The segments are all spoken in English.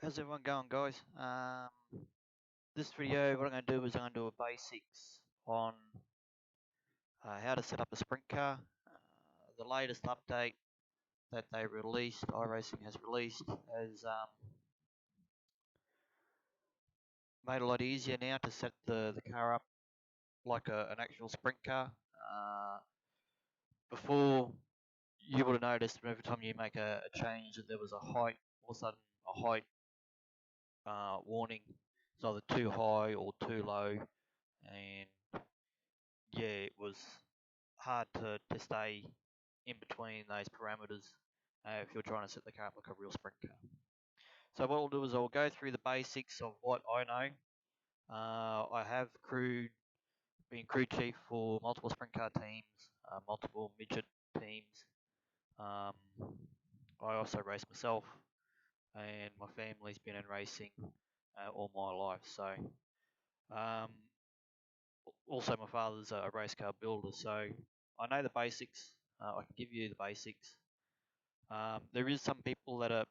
How's everyone going, guys? This video, what I'm going to do is I'm going to do a basics on how to set up a sprint car. The latest update that they released, iRacing has released, has made it a lot easier now to set the car up like an actual sprint car. Before, you would have noticed every time you make a change that there was a height, all of a sudden a height warning. It's either too high or too low, and yeah, it was hard to stay in between those parameters if you're trying to set the car up like a real sprint car. So what I'll do is I'll go through the basics of what I know. I have been crew chief for multiple sprint car teams, multiple midget teams. Um, I also race myself, and my family's been in racing all my life. So um, also my father's a race car builder, so I know the basics. I can give you the basics. There is some people that are,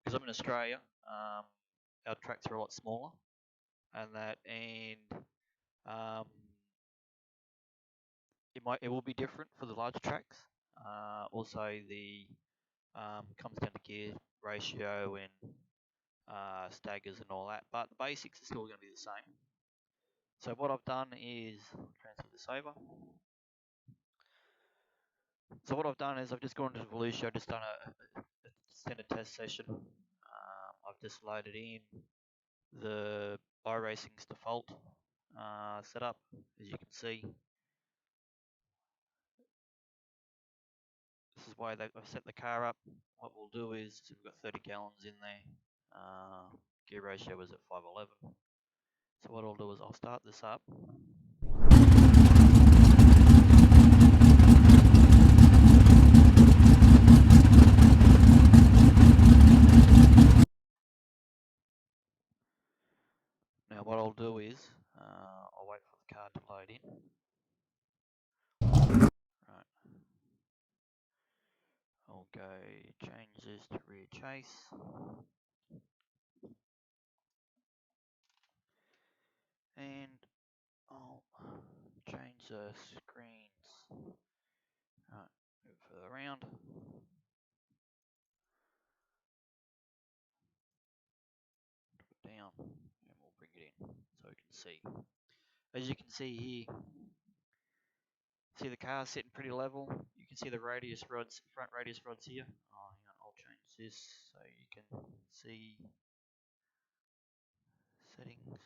because I'm in Australia, our tracks are a lot smaller, and um, it will be different for the larger tracks. Also, the comes down to gear ratio and staggers and all that, but the basics are still going to be the same. So what I've done is transfer this over. So what I've done is I've just gone to Volusia, I've just done a standard test session. I've just loaded in the iRacing's default setup, as you can see. This is why I've set the car up. What we'll do is we've got 30 gallons in there. Gear ratio is at 511. So what I'll do is I'll start this up. Now what I'll do is I'll wait for the car to load in. Right. I'll go change this to rear chase. And I'll change the screens. Right, move further around. Drop it down, and we'll bring it in so we can see. As you can see here, see the car sitting pretty level. You can see the radius rods, front radius rods here. Oh, hang on, I'll change this so you can see settings.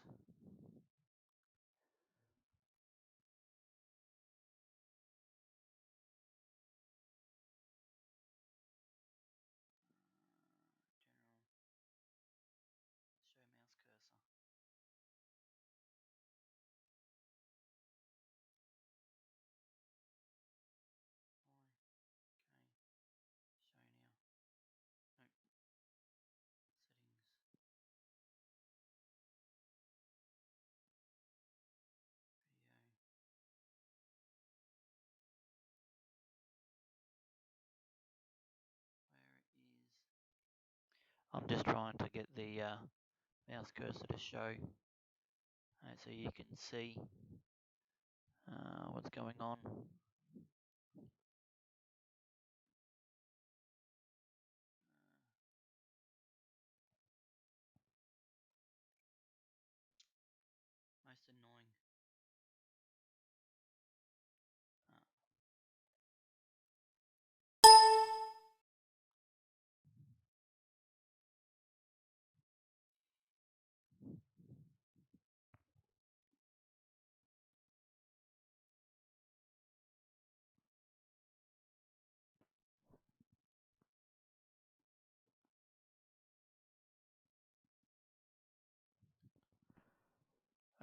I'm just trying to get the mouse cursor to show so you can see what's going on. Most annoying.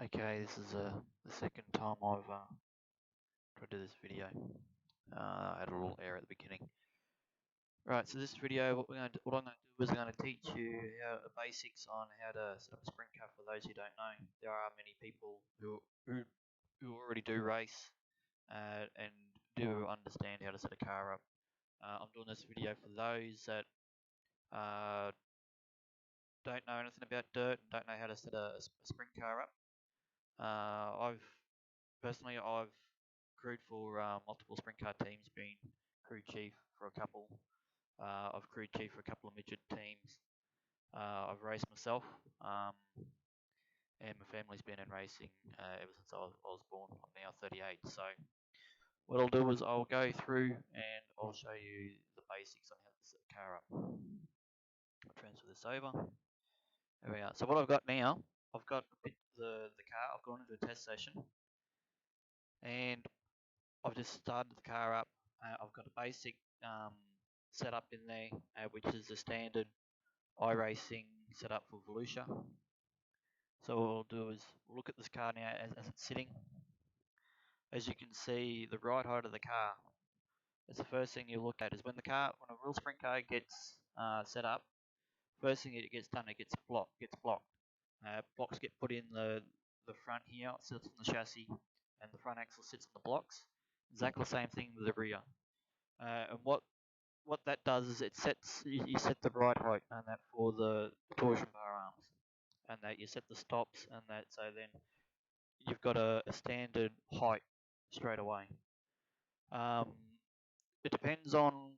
Okay, this is the second time I've tried to do this video. I had a little error at the beginning. Right, so this video, what I'm going to do is I'm going to teach you the basics on how to set up a sprint car. For those who don't know, there are many people who already do race and do understand how to set a car up. I'm doing this video for those that don't know anything about dirt, don't know how to set a sprint car up. I've personally I've crewed for multiple sprint car teams, been crew chief for a couple. I've crew chief for a couple of midget teams. I've raced myself, and my family's been in racing ever since I was born. I'm now 38, so what I'll do is I'll go through and I'll show you the basics on how to set the car up. I'll transfer this over. There we are. So what I've got now, I've got the car. I've gone into a test session, and I've just started the car up. I've got a basic setup in there, which is the standard iRacing setup for Volusia. So what we'll do is we'll look at this car now as it's sitting. As you can see, the right height of the car is the first thing you look at. Is when a real sprint car gets set up, first thing it gets done, it gets blocked. Blocks get put in the front here, it sits on the chassis, and the front axle sits on the blocks. Exactly the same thing with the rear. And what that does is it sets you set the right height and that for the torsion bar arms, and that you set the stops and that, so then you've got a standard height straight away. It depends on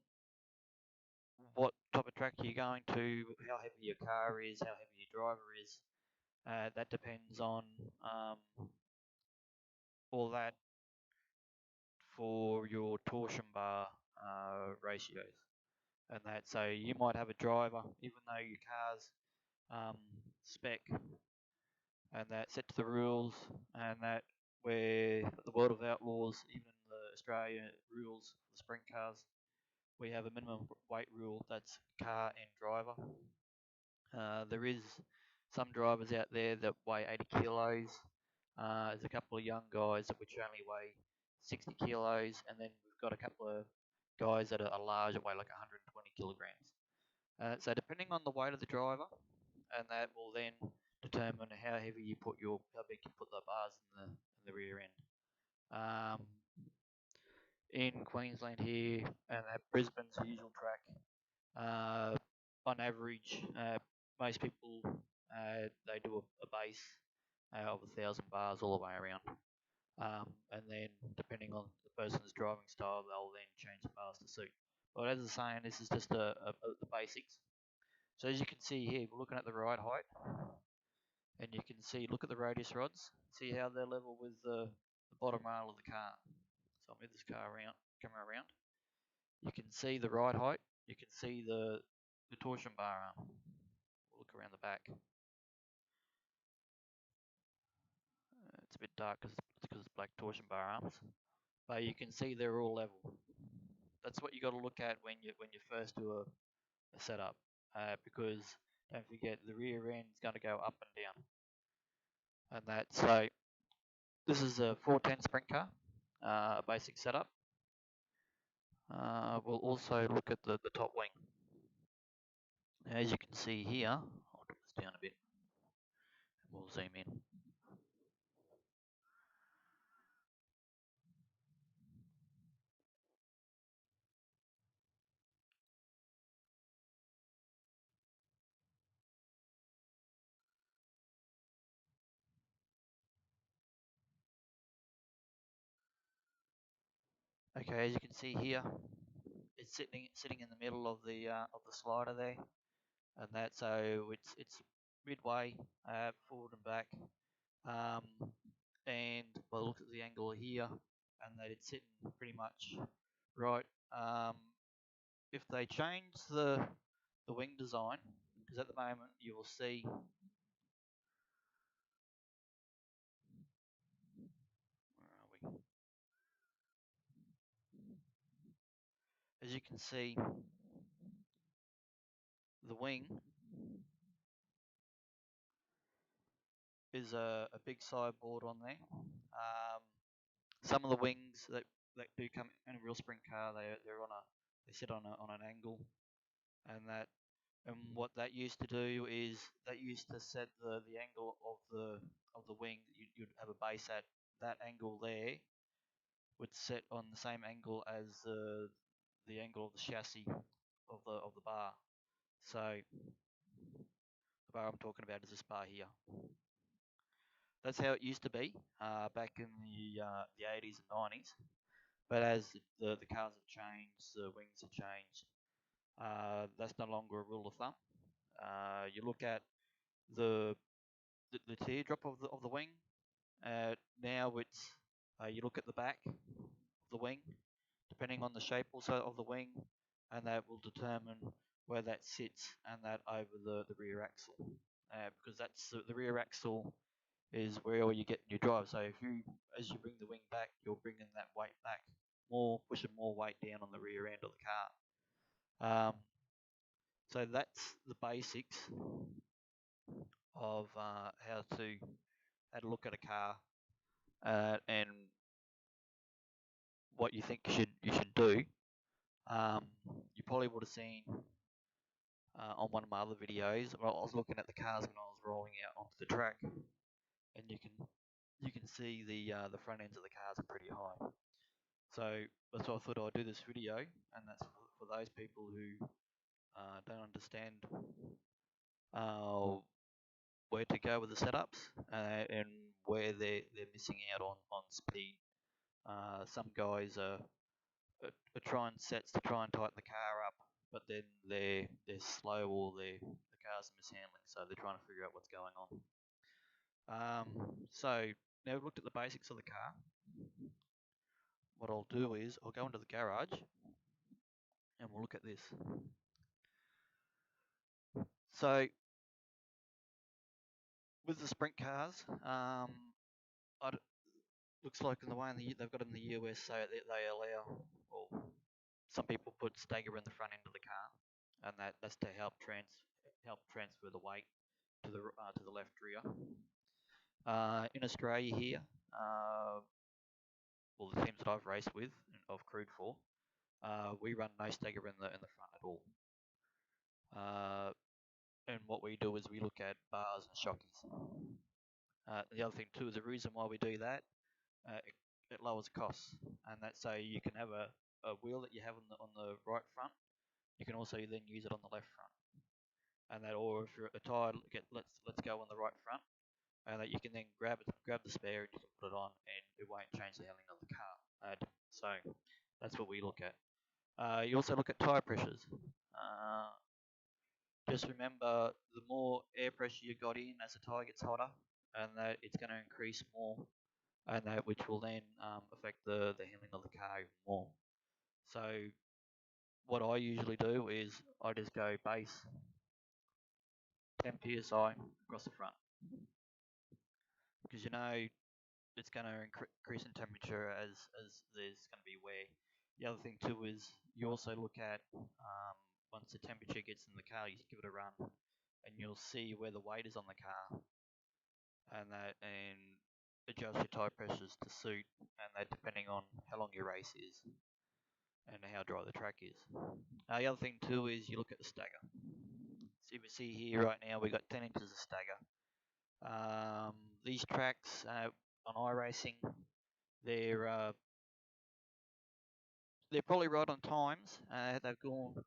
what type of track you're going to, how heavy your car is, how heavy your driver is. That depends on all that for your torsion bar ratios and that. So you might have a driver, even though your car's spec and that set to the rules, and that where the World of Outlaws, even the Australia rules for the sprint cars, we have a minimum weight rule that's car and driver. There is some drivers out there that weigh 80 kilos. There's a couple of young guys which only weigh 60 kilos, and then we've got a couple of guys that are large that weigh like 120 kilograms. So depending on the weight of the driver, and that will then determine how big you put the bars in the rear end. In Queensland here, and at Brisbane's the usual track, on average, most people they do a base of 1,000 bars all the way around, and then depending on the person's driving style, they'll then change the bars to suit. But as I was saying, this is just the basics. So as you can see here, we're looking at the ride height, and you can see, look at the radius rods, see how they're level with the bottom rail of the car. So I'll move this camera around. You can see the ride height, you can see the torsion bar arm. We'll look around the back. It's a bit dark because it's black torsion bar arms, but you can see they're all level. That's what you got to look at when you first do a setup, because don't forget the rear end is going to go up and down, and that. So this is a 410 sprint car, basic setup. We'll also look at the top wing. As you can see here, I'll drop this down a bit, and we'll zoom in. Okay, as you can see here, it's sitting in the middle of the slider there, and that, so it's midway forward and back, and we'll look at the angle here, and that it's sitting pretty much right. If they change the wing design, because at the moment you will see, where are we? As you can see, the wing is a big sideboard on there. Some of the wings that do come in a real sprint car, they sit on an angle, and what that used to do is that used to set the angle of the wing. You'd have a base at that angle there would set on the same angle as the angle of the chassis of the bar. So The bar I'm talking about is this bar here. That's how it used to be back in the 80s and 90s. But as the cars have changed, the wings have changed. That's no longer a rule of thumb. You look at the the teardrop of the wing. Now it's you look at the back of the wing, depending on the shape also of the wing, and that will determine where that sits and that over the rear axle. Because that's the rear axle is where you get your drive. So if you, as you bring the wing back, you're bringing that weight back, pushing more weight down on the rear end of the car. So that's the basics of how to look at a car and what you think you should do. You probably would have seen on one of my other videos. Well, I was looking at the cars when I was rolling out onto the track, and you can see the front ends of the cars are pretty high. So that's why I thought I'd do this video, and that's for those people who don't understand uh, where to go with the setups and where they're missing out on speed. Some guys are trying sets to try and tighten the car up, but then they're slow or the car's mishandling, so they're trying to figure out what's going on. So now we've looked at the basics of the car. What I'll do is I'll go into the garage and we'll look at this. So with the sprint cars, looks like in the way they've got in the US, so they allow, well, some people put stagger in the front end of the car, and that's to help transfer the weight to the left rear. In Australia here, well, the teams that I've raced with and I've crewed for, we run no stagger in the front at all. And what we do is we look at bars and shockies. The other thing too is the reason why we do that, it lowers costs, and that's so you can have a wheel that you have on the right front. You can also then use it on the left front, and that, or if you're a tire, let's go on the right front, and that you can then grab the spare and you can put it on, and it won't change the handling of the car. So that's what we look at. You also look at tire pressures. Just remember, the more air pressure you got in as the tire gets hotter, and that it's going to increase more, and that which will then affect the handling of the car even more. So what I usually do is I just go base 10 psi across the front, because it's going to increase in temperature as there's going to be wear. The other thing too is you also look at once the temperature gets in the car, you give it a run, and you'll see where the weight is on the car, and adjust your tire pressures to suit, and that depending on how long your race is and how dry the track is. The other thing too is you look at the stagger. So you can see here right now we've got 10 inches of stagger. These tracks on iRacing, they're probably right on times. They've gone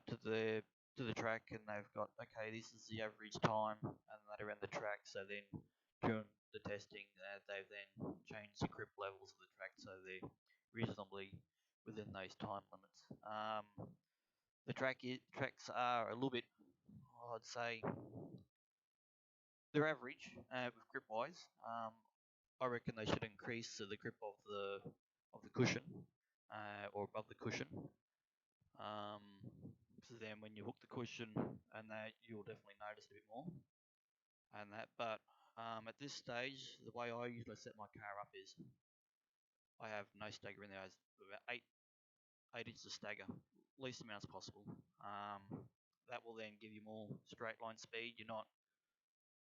to the track and they've got, okay, this is the average time, and that around the track. So then during the testing, they've then changed the grip levels of the track so they're reasonably within those time limits. The tracks are a little bit, I'd say, they're average with grip wise. I reckon they should increase the grip of the cushion or above the cushion. So then when you hook the cushion and that, you'll definitely notice a bit more. And that, but at this stage, the way I usually set my car up is I have no stagger in there. I have about 8 inches of stagger, least amount as possible. That will then give you more straight line speed. You're not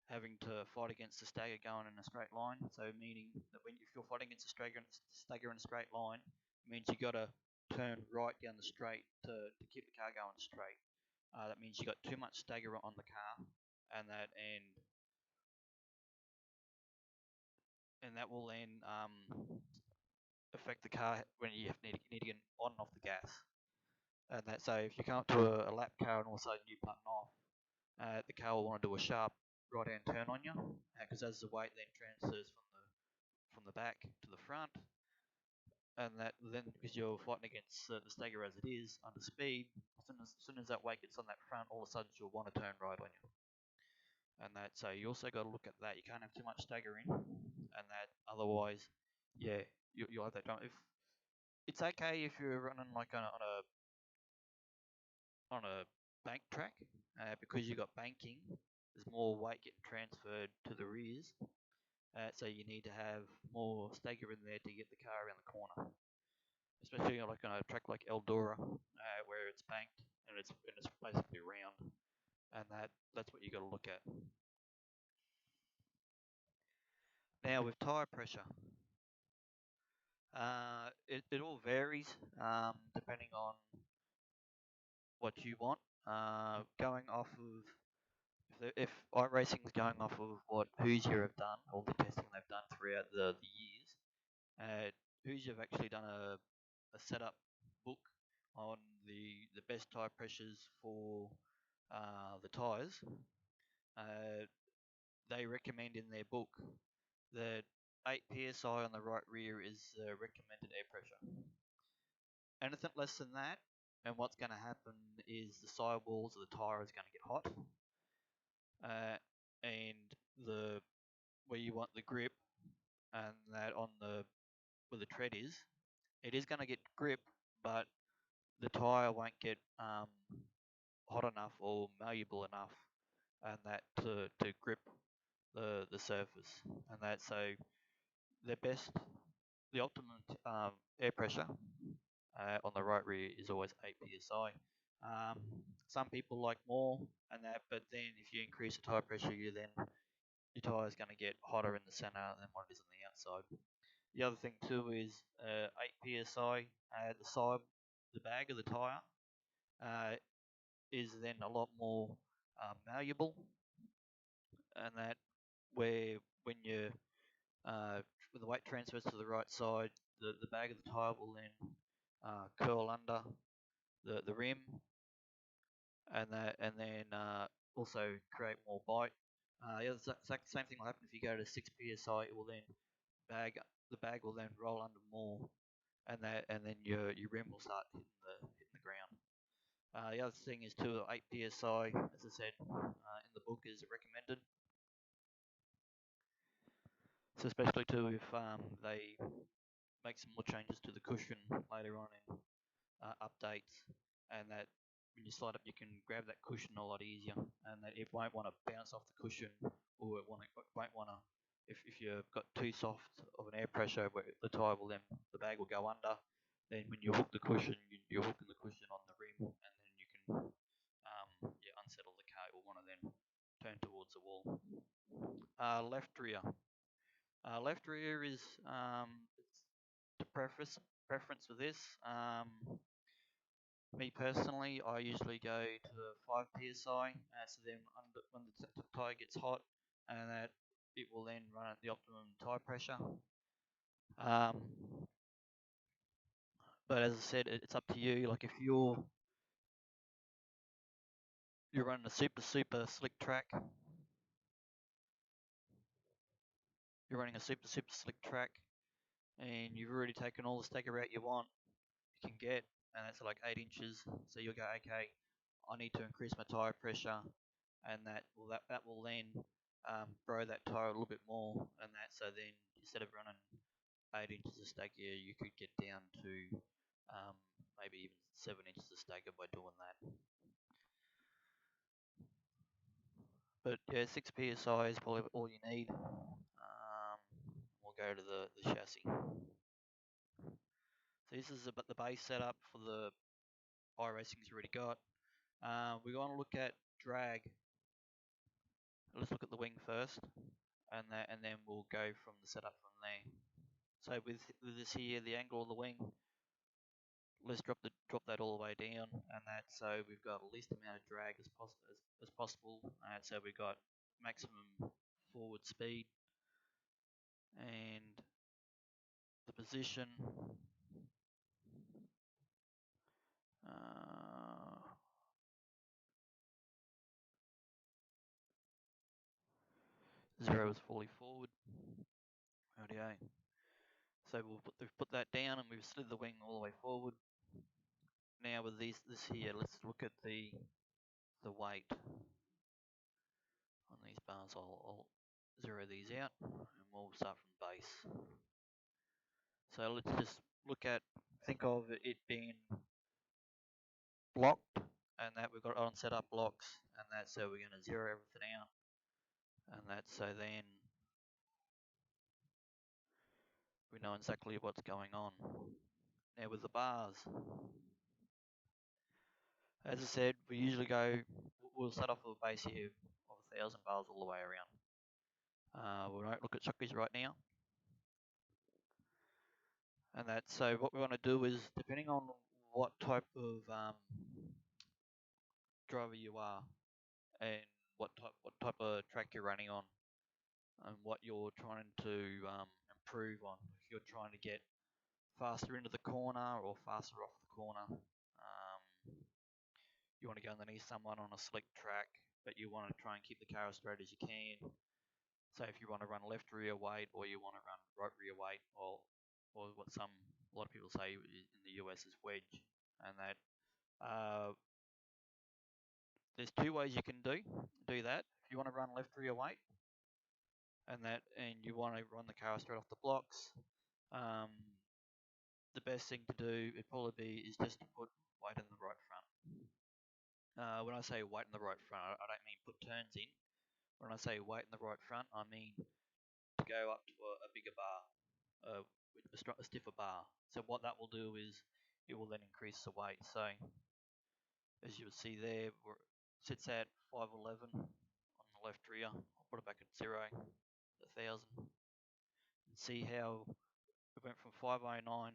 having to fight against the stagger going in a straight line. So meaning that if you're fighting against the stagger in a straight line, it means you got to turn right down the straight to keep the car going straight. That means you got too much stagger on the car, and that will then affect the car when you need to get on and off the gas. And that, so if you come up to a lap car and all of a sudden you button off, the car will want to do a sharp right-hand turn on you, because as the weight then transfers from the back to the front, and that then because you're fighting against the stagger as it is under speed, as soon as that weight gets on that front, all of a sudden you'll want to turn right on you. And that, so you also got to look at that. You can't have too much stagger in, and that otherwise, yeah, you'll have that time. If it's okay if you're running like on a bank track, because you got banking, there's more weight getting transferred to the rears, so you need to have more stagger in there to get the car around the corner. Especially like on a track like Eldora, where it's banked and it's basically round, and that's what you got to look at. Now with tire pressure, it all varies depending on what you want. Going off of if iRacing is going off of what Hoosier have done, all the testing they've done throughout the years, Hoosier have actually done a setup book on the best tire pressures for the tires. They recommend in their book that 8 psi on the right rear is recommended air pressure. Anything less than that, and what's going to happen is the sidewalls of the tire is going to get hot, and the where you want the grip, and that on the where the tread is, it is going to get grip, but the tire won't get hot enough or malleable enough, and that to grip the surface, and that so the optimum air pressure on the right rear is always 8 psi. Some people like more and that, but then if you increase the tire pressure, your tire is going to get hotter in the center than what it is on the outside. The other thing too is 8 psi. The bag of the tire is then a lot more malleable, and that where when when the weight transfers to the right side, the bag of the tire will then curl under the rim, and then also create more bite. Same thing will happen if you go to 6 psi. It will then the bag will then roll under more, and then your rim will start hitting the ground. The other thing is too 8 psi, as I said in the book, is recommended. So especially too if they make some more changes to the cushion later on in updates, and that when you slide up you can grab that cushion a lot easier, and that it won't want to bounce off the cushion, or it won't want to if you've got too soft of an air pressure where the tire will then the bag will go under, then when you hook the cushion you're hooking the cushion on the rim, and then you can unsettle the car. It will want to then turn towards the wall. Left rear. Left rear is the preference for this. Me personally, I usually go to 5 psi, so then when the tire gets hot, and that it will then run at the optimum tire pressure. But as I said, it's up to you. Like if you're running a super slick track, and you've already taken all the stagger out you want, you can get, and that's like 8 inches. So you'll go, okay, I need to increase my tire pressure, and that will then grow that tire a little bit more, and that so then instead of running 8 inches of stagger, you could get down to maybe even 7 inches of stagger by doing that. But yeah, 6 psi is probably all you need. We'll go to the chassis. So this is about the base setup for the iRacing's already got. We're going to look at drag. Let's look at the wing first, and then we'll go from the setup from there. So with this here, the angle of the wing, let's drop that all the way down, and that so we've got the least amount of drag as possible. So we've got maximum forward speed, and the position. 0 is fully forward. Rightio. So we've put that down and we've slid the wing all the way forward. Now with this here, let's look at the weight on these bars. I'll zero these out and we'll start from base. So let's just think of it being blocked, and that we've got on set up blocks, and that's so we're going to zero everything out, and that's so then we know exactly what's going on. Now with the bars, as I said, we'll start off with a base here of 1,000 bars all the way around. We won't look at shockeys right now. And that's so what we want to do is, depending on what type of driver you are and what type of track you're running on and what you're trying to improve on. If you're trying to get faster into the corner or faster off the corner, you want to go underneath someone on a slick track, but you want to try and keep the car as straight as you can. So if you want to run left rear weight, or you want to run right rear weight, or what a lot of people say in the US is wedge, and that there's two ways you can do that. If you want to run left rear weight, and you want to run the car straight off the blocks, the best thing to do it probably is just to put weight in the right front. When I say weight in the right front, I don't mean put turns in. When I say weight in the right front, I mean to go up to a bigger bar, with a stiffer bar. So what that will do is it will then increase the weight. So as you will see there, it sits at 511 on the left rear. I'll put it back at 0, 1,000. And see how it went from 509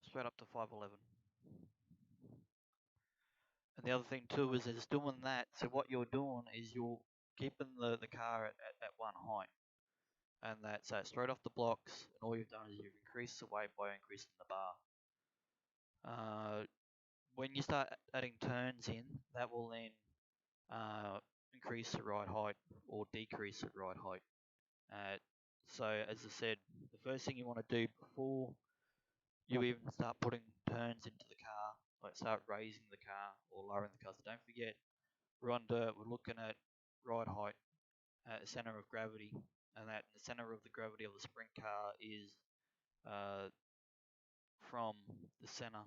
straight up to 511. And the other thing too is it's doing that. So what you're doing is you're keeping the car at one height. And that's straight off the blocks, and all you've done is you've increased the weight by increasing the bar. When you start adding turns in, that will then increase the ride height or decrease the ride height. So as I said, the first thing you want to do before you even start putting turns into the car, like start raising the car or lowering the car. So don't forget, we're on dirt, we're looking at ride height at the center of gravity, and that the center of the gravity of the sprint car is from the center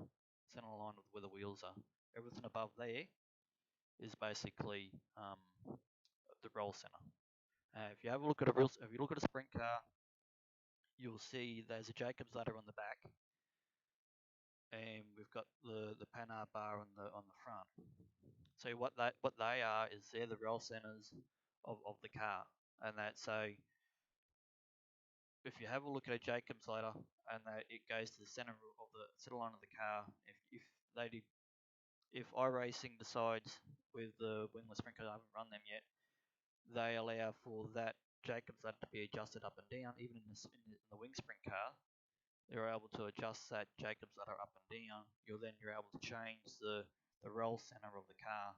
line of where the wheels are. Everything above there is basically the roll center. If you have a look at a sprint car, you'll see there's a Jacobs ladder on the back, and we've got the Panhard bar on the front. So what they are is they're the roll centers of the car, and that so if you have a look at a Jacobs ladder and it goes to the center line of the car, if iRacing decides with the wingless sprint car, I haven't run them yet, they allow for that Jacobs ladder to be adjusted up and down. Even in the wing sprint car, they're able to adjust that Jacobs ladder up and down. You're able to change the roll center of the car,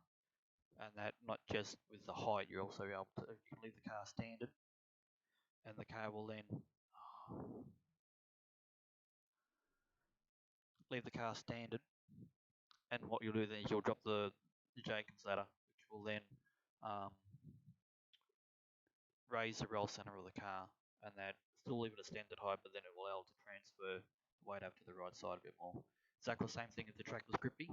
and that not just with the height, you're also able to, you can leave the car standard, and the car will then leave the car standard, and what you'll do then is you'll drop the Jacobs ladder, which will then raise the roll center of the car, and that still leave it a standard height, but then it will allow to transfer the weight over to the right side a bit more. Exactly the same thing if the track was grippy.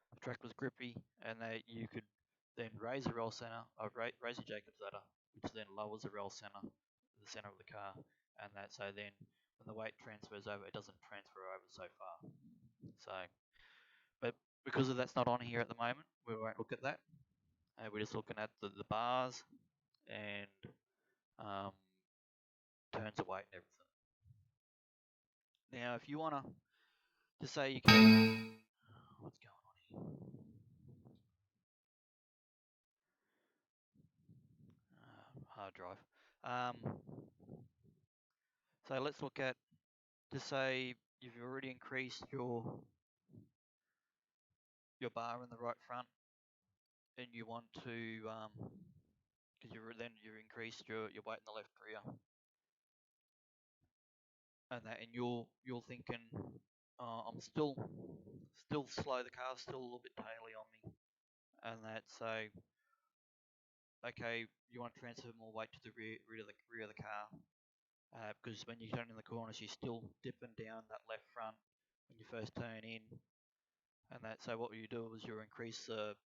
If the track was grippy, and that you could then raise the roll center, or raise the Jacobs ladder, which then lowers the roll center, the center of the car, and that so then when the weight transfers over, it doesn't transfer over so far. So, but because of that's not on here at the moment, we won't look at that. We're just looking at the bars and turns of weight and everything. Now, if you want to say you can, what's going on here? Hard drive. So let's look at, to say you've already increased your bar in the right front, and you want to, because you increased your weight in the left rear, and you're thinking, I'm still slow. The car's still a little bit taily on me, and that so okay, you want to transfer more weight to the rear of the car, because when you turn in the corners, you're still dipping down that left front when you first turn in, and that so what you do is you increase the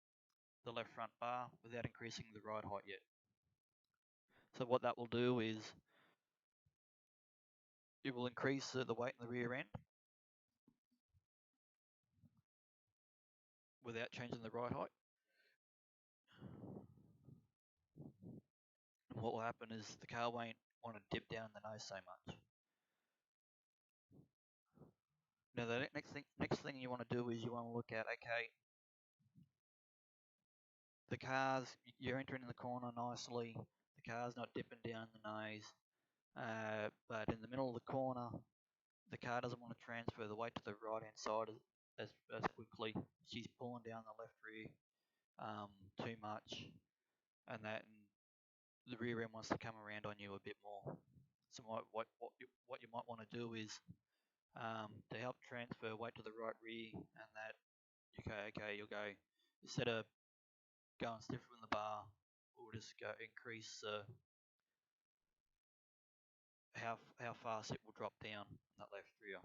left front bar without increasing the ride height yet. So what that will do is it will increase the weight in the rear end without changing the ride height. And what will happen is the car won't want to dip down the nose so much. Now the next thing you want to do is you want to look at, okay, the car's, you're entering the corner nicely, the car's not dipping down the nose, but in the middle of the corner, the car doesn't want to transfer the weight to the right hand side as quickly. She's pulling down the left rear too much, and the rear end wants to come around on you a bit more. So what you might want to do is to help transfer weight to the right rear, and that you'll go, instead of going stiffer in the bar, we'll just go increase how fast it will drop down that left rear,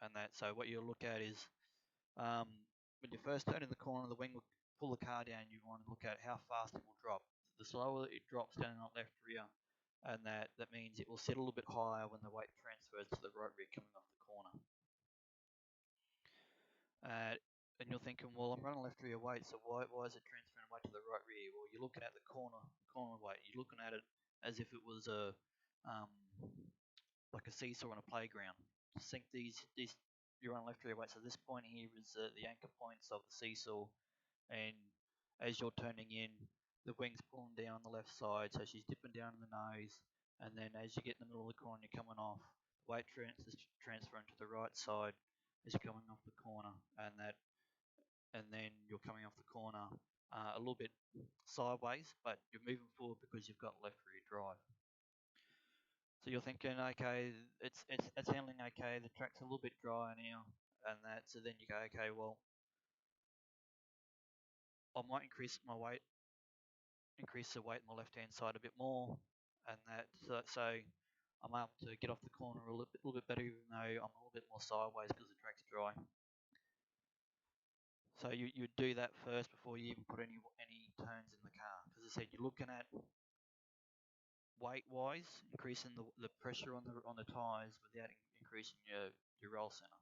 and that so what you'll look at is um, when you first turn in the corner, the wing will pull the car down. You want to look at how fast it will drop. The slower it drops down that left rear, and that means it will sit a little bit higher when the weight transfers to the right rear coming off the corner. And you're thinking, well, I'm running left rear weight, so why is it transferring weight to the right rear? Well, you're looking at the corner weight. You're looking at it as if it was a um, like a seesaw on a playground. Just think these you're on left rear weight. So this point here is the anchor points of the seesaw, and as you're turning in, the wing's pulling down the left side, so she's dipping down in the nose, and then as you get in the middle of the corner, you're coming off. The weight is transferring to the right side as you're coming off the corner, and then you're coming off the corner a little bit sideways, but you're moving forward because you've got left rear drive. So you're thinking, okay, it's handling okay. The track's a little bit drier now, and that. So then you go, okay, well, I might increase the weight on the left hand side a bit more, and that. So I'm able to get off the corner a little bit better, even though I'm a little bit more sideways because the track's dry. So you do that first before you even put any turns in the car. Because I said, you're looking at weight wise, increasing the pressure on the tyres without increasing your roll center.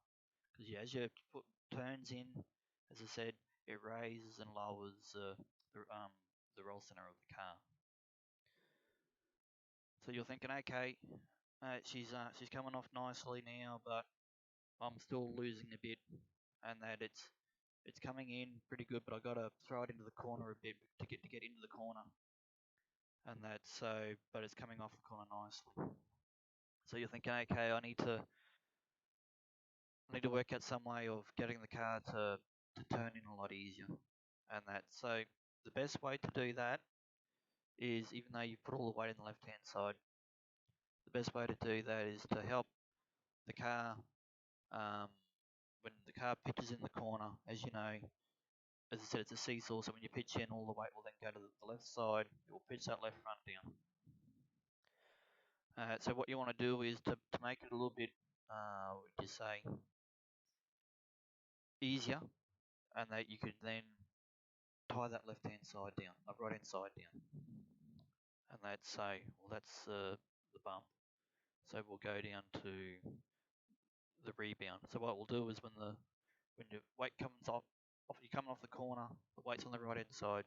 Because as you put turns in, as I said, it raises and lowers the roll center of the car. So you're thinking, okay, she's coming off nicely now, but I'm still losing a bit, and that it's coming in pretty good, but I got to throw it into the corner a bit to get into the corner, and that's so, but it's coming off the corner nicely. So you're thinking, okay, I need to work out some way of getting the car to turn in a lot easier, and that so the best way to do that is, even though you put all the weight in the left hand side, the best way to do that is to help the car um, when the car pitches in the corner. As you know, as I said, it's a seesaw, so when you pitch in, all the weight will then go to the left side. It will pitch that left front down. So what you want to do is to make it a little bit, what do you say, easier, and that you could then tie that left hand side down, right hand side down, and that's say, well, that's the bump. So we'll go down to the rebound. So what we'll do is when your weight comes off you're coming off the corner, the weight's on the right hand side.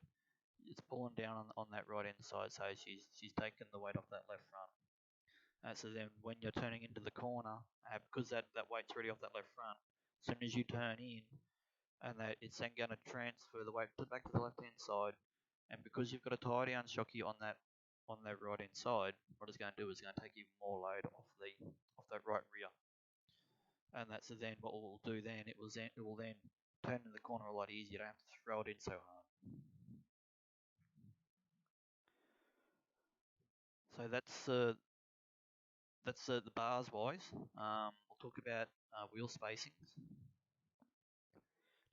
It's pulling down on that right hand side, so she's taking the weight off that left front. So then when you're turning into the corner, because that weight's already off that left front, as soon as you turn in, and that it's then going to transfer the weight back to the left hand side, and because you've got a tie down shocky on that right hand side, what it's going to do is going to take even more load off that right rear, and that's so then what we'll do then it will then turn in the corner a lot easier. You don't have to throw it in so hard. So that's the bars wise. We'll talk about wheel spacings.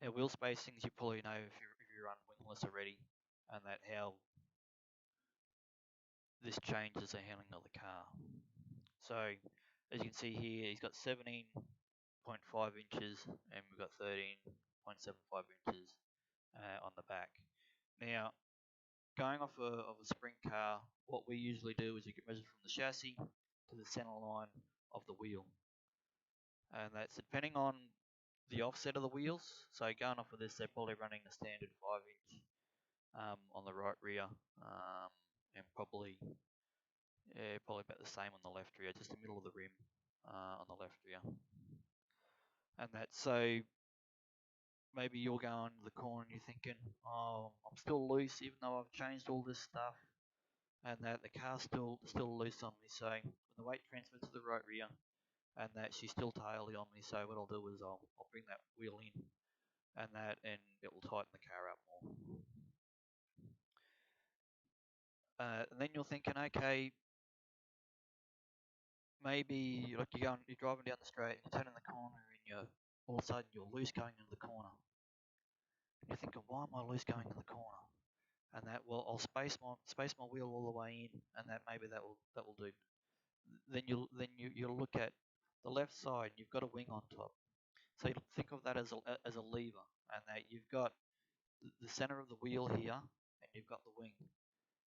Now, wheel spacings, you probably know if you run wingless already, and that how this changes the handling of the car. So, as you can see here, he's got 17.5 inches, and we've got 13.75 inches on the back. Now, going off of a sprint car, what we usually do is you get measured from the chassis to the center line of the wheel, and that's depending on the offset of the wheels. So going off of this, they're probably running a standard 5 inch on the right rear, and probably about the same on the left rear, just the middle of the rim on the left rear. And that's so maybe you're going to the corner and you're thinking, oh, I'm still loose even though I've changed all this stuff, and that the car's still loose on me. So when the weight transfers to the right rear, and that she's still taily on me, so what I'll do is I'll bring that wheel in, and it will tighten the car up more. And then you're thinking, okay, maybe like you're driving down the straight, and you're turning the corner, and all of a sudden you're loose going into the corner. And you're thinking, why am I loose going into the corner? And that, well, I'll space my wheel all the way in, and maybe that will do. Then you'll look at the left side. You've got a wing on top, so you think of that as a lever, and that you've got the center of the wheel here, and you've got the wing,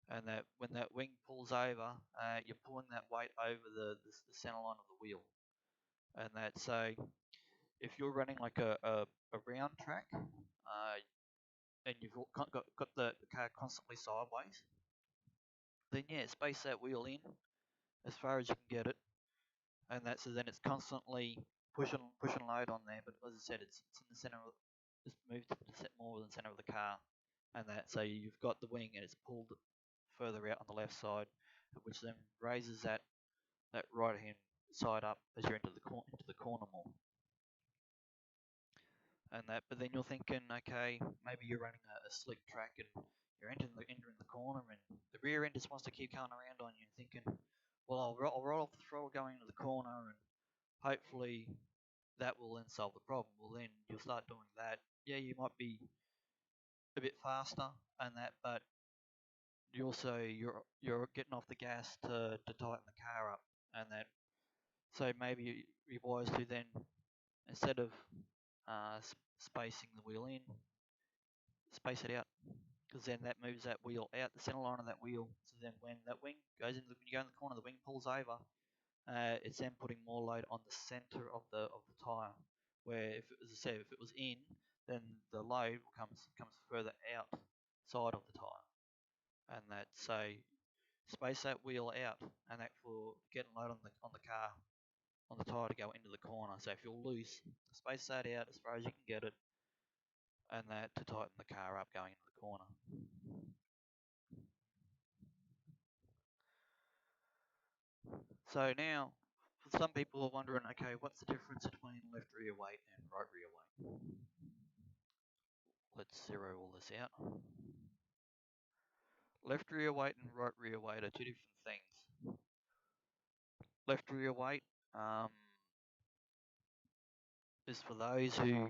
and that when that wing pulls over, you're pulling that weight over the center line of the wheel, and that so if you're running like a round track, and you've got the car constantly sideways, then yeah, space that wheel in as far as you can get it, and so then it's constantly pushing load on there. But as I said, it's in the center. Just moved to the more than the center of the car, and that so you've got the wing and it's pulled further out on the left side, which then raises that right hand side up as you're into the corner more. And that, but then you're thinking, okay, maybe you're running a slick track and you're entering the corner, and the rear end just wants to keep coming around on you, and thinking, well, I'll roll off the throttle going into the corner, and hopefully that will then solve the problem. Well, then you'll start doing that. Yeah, you might be a bit faster and that, but you're getting off the gas to tighten the car up, and that so maybe you're wise to then, instead of spacing the wheel in, space it out, because then that moves that wheel out the center line of that wheel. So then when that wing goes into when you go in the corner, the wing pulls over. It's then putting more load on the center of the tire. Where as I said, if it was in, then the load comes further outside of the tire, and that so space that wheel out, and that for getting load on the car on the tire to go into the corner. So if you're loose, space that out as far as you can get it, and that to tighten the car up going into the corner. So now, for some people are wondering, okay, what's the difference between left rear weight and right rear weight? Let's zero all this out. Left rear weight and right rear weight are two different things. Left rear weight is for those who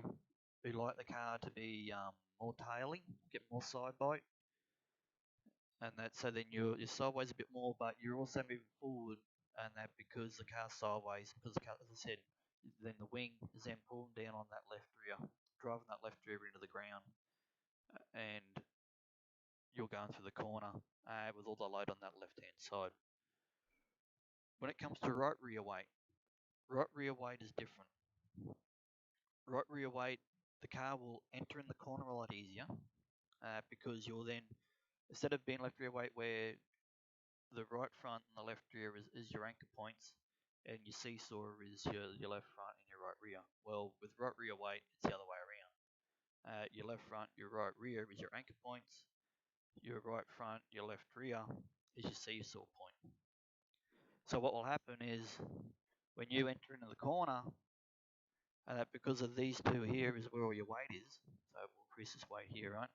like the car to be more tailing, get more side bite, and that so then you're sideways a bit more, but you're also moving forward, and that because the car's sideways, because the car, as I said, then the wing is then pulling down on that left rear, driving that left rear into the ground, and you're going through the corner with all the load on that left hand side. When it comes to right rear weight is different. Right rear weight, the car will enter in the corner a lot easier, because you're then, instead of being left rear weight where the right front and the left rear is your anchor points, and your seesaw is your left front and your right rear. Well, with right rear weight, it's the other way around. Your left front, your right rear is your anchor points. Your right front, your left rear is your seesaw point. So what will happen is when you enter into the corner, because of these two here is where all your weight is. So we'll increase this weight here, right?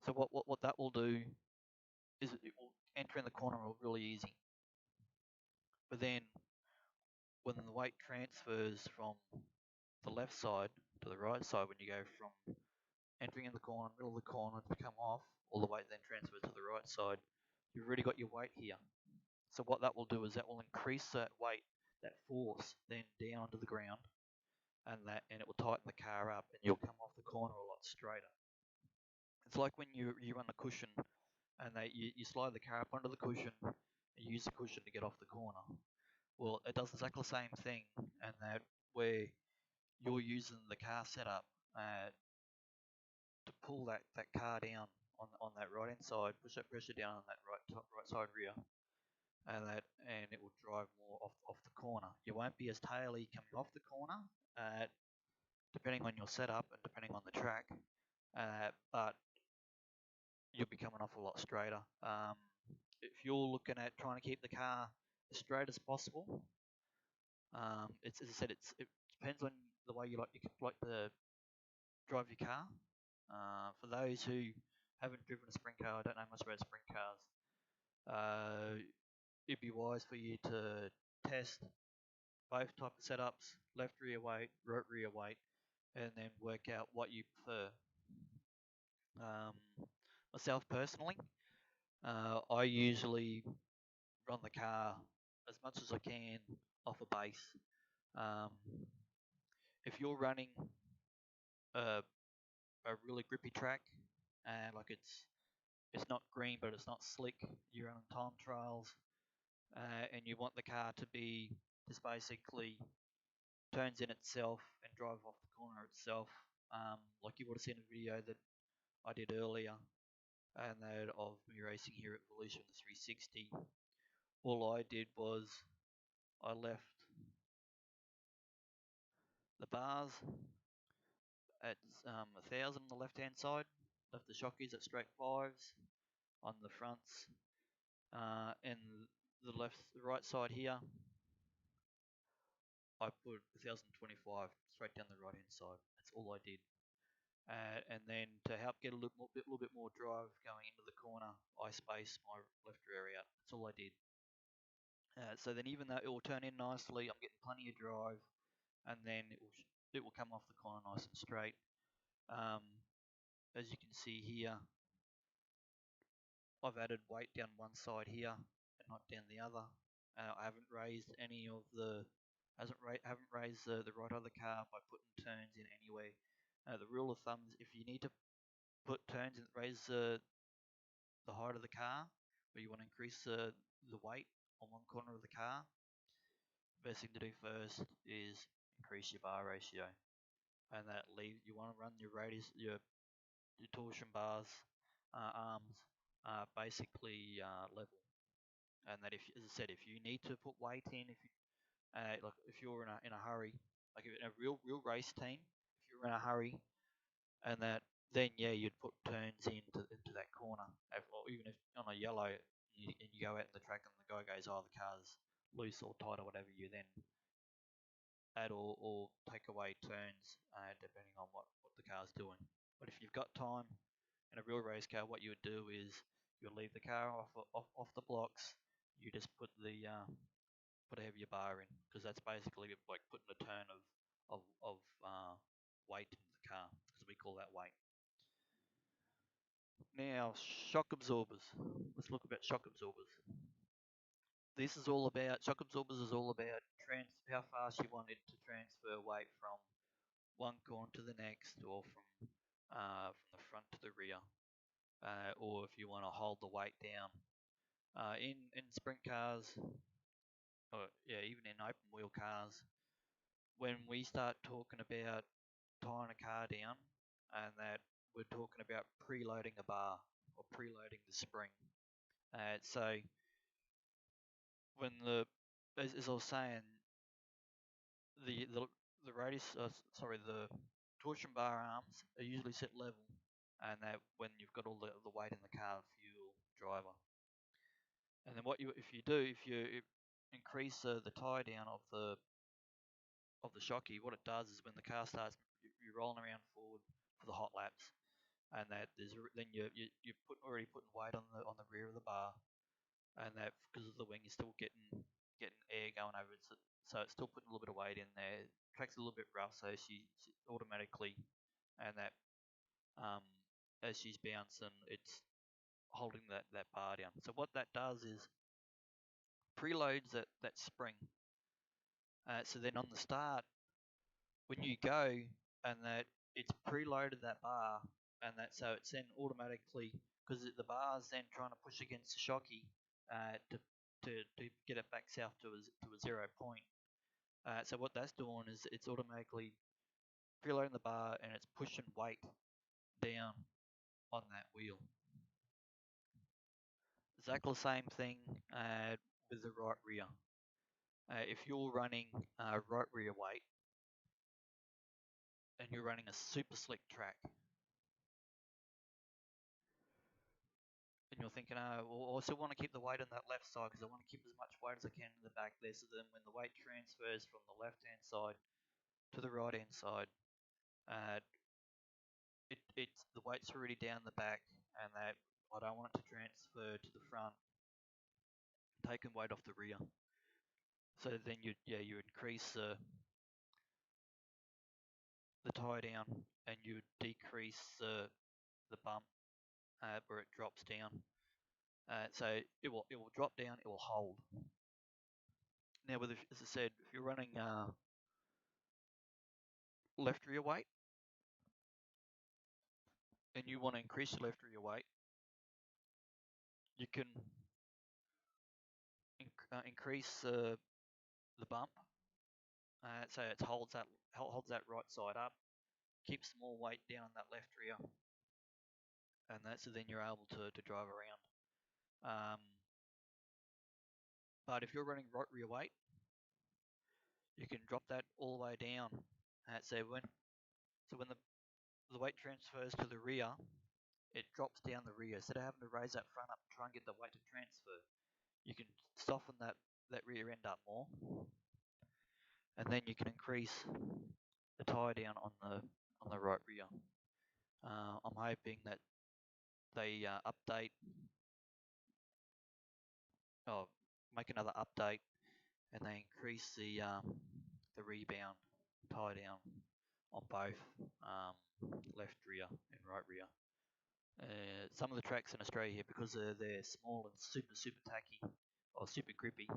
So what that will do is it will enter in the corner really easy. But then when the weight transfers from the left side to the right side, when you go from entering in the corner, middle of the corner to come off, all the weight then transfers to the right side, you've already got your weight here. So what that will do is that will increase that weight, that force, then down to the ground, and it will tighten the car up, and you'll come off the corner a lot straighter. It's like when you run a cushion, and you slide the car up onto the cushion, and you use the cushion to get off the corner. Well, it does exactly the same thing, and that where you're using the car setup to pull that car down on that right hand side, push that pressure down on that right side rear, and it will drive more off the corner. You won't be as taily coming off the corner, depending on your setup and depending on the track, but you'll be coming off a lot straighter. If you're looking at trying to keep the car as straight as possible, it's as I said, it depends on the way you like to drive your car. For those who haven't driven a sprint car, don't know much about sprint cars, it'd be wise for you to test both type of setups, left rear weight, right rear weight, and then work out what you prefer. Um, Myself personally, I usually run the car as much as I can off a base. Um, if you're running a, a really grippy track, and like it's not green but it's not slick, you're running time trials, and you want the car to be just basically turns in itself and drive off the corner itself, like you would have seen a video that I did earlier, and that of me racing here at Volusia the 360. All I did was I left the bars at 1,000 on the left hand side, left the shockies at straight fives on the fronts, and the right side here, I put 1,025 straight down the right hand side. That's all I did. And then to help get a little bit more drive going into the corner, I spaced my left rear out. That's all I did. So then, even though it will turn in nicely, I'm getting plenty of drive, and then it will come off the corner nice and straight. As you can see here, I've added weight down one side here and not down the other. I haven't raised any of the haven't raised the right of the car by putting turns in anywhere. The rule of thumb is if you need to put turns in, raise the height of the car, or you want to increase the weight on one corner of the car, best thing to do first is increase your bar ratio, and that you want to run your radius, your torsion bars, arms, basically level, and that as I said, if you need to put weight in, if you're in a hurry, like in a real race team, if you're in a hurry, and that then yeah, you'd put turns into that corner, or even if on a yellow, and you go out in the track and the guy goes, oh, the car's loose or tight or whatever, you then add or take away turns, depending on what the car's doing. But if you've got time in a real race car, what you would do is you'll leave the car off the blocks. You just put a heavier bar in, because that's basically like putting a turn of weight into the car, because we call that weight. Now, shock absorbers. Let's look about shock absorbers. Shock absorbers is all about how fast you want it to transfer weight from one corner to the next, or from the front to the rear, or if you want to hold the weight down. In sprint cars, or yeah, even in open wheel cars, when we start talking about tying a car down, and that we're talking about preloading a bar or preloading the spring. So when as I was saying, the radius, the torsion bar arms are usually set level, and that when you've got all the weight in the car, fuel, driver, and then if you increase the tie down of the shocky, what it does is when the car starts, you're rolling around forward for the hot laps, and that then you already putting weight on the rear of the bar, and that because of the wing you're still getting air going over it, so it's still putting a little bit of weight in there. Track's a little bit rough, so she automatically, and that um, as she's bouncing, it's holding that bar down. So what that does is preloads that spring. So then on the start, when you go and that it's preloaded that bar, and that so it's then automatically, because the bar's then trying to push against the shocky to get it back south to a 0 point. So what that's doing is it's automatically preloading the bar and it's pushing weight down on that wheel. Exactly the same thing with the right rear. If you're running right rear weight and you're running a super slick track, and you're thinking, well, I still want to keep the weight on that left side because I want to keep as much weight as I can in the back there. So then when the weight transfers from the left-hand side to the right-hand side, uh, it's the weight's already down the back, and that I don't want it to transfer to the front, taking weight off the rear. So then you increase the tie down, and you decrease the bump where it drops down. So it will drop down, it will hold. Now, as I said, if you're running left rear weight and you want to increase your left rear weight, you can increase the bump. So it holds that right side up, keeps more weight down on that left rear, and so then you're able to drive around. But if you're running right rear weight, you can drop that all the way down. So when the weight transfers to the rear, it drops down the rear. Instead of having to raise that front up and try and get the weight to transfer, you can soften that rear end up more, and then you can increase the tie down on the right rear. I'm hoping that they update, or make another update, and they increase the rebound tie down on both left rear and right rear. Some of the tracks in Australia here, because they're small and super tacky or super grippy,